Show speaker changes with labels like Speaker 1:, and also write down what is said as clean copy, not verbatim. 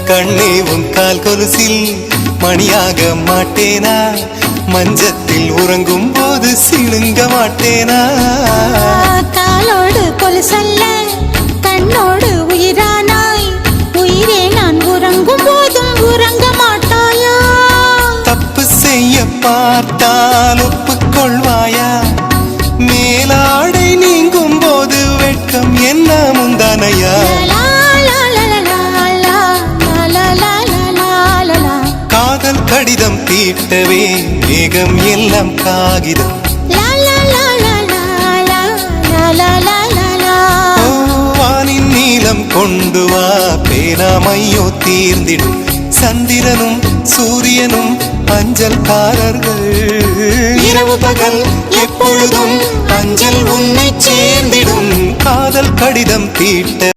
Speaker 1: கண்ணே உன் கால் கொலுசில் மணியாக மாட்டேனா? மஞ்சத்தில் உறங்கும் போது சிணுங்க மாட்டேனா?
Speaker 2: காலோடு கொலுசல்ல கண்ணோடு உயிரானாய், உயிரே நான் உறங்கும் போதும் உறங்க மாட்டாயா?
Speaker 1: தப்பு செய்ய பார்த்தால் ஒப்புக்கொள்வாயா? மேலாடை நீங்கும் போது வெட்கம் என்ன முந்தானையா? காதல் கடிதம் தீட்டவே மேகம் எல்லாம் காகிதம். வானின் நீளம் கொண்டு வா, பேனாமையோ தீர்ந்திடும். சந்திரனும் சூரியனும் அஞ்சல்காரர்கள். இரவு பகல் எப்பொழுதும் அஞ்சல் உன்னை சேர்ந்திடும். காதல் கடிதம் தீட்ட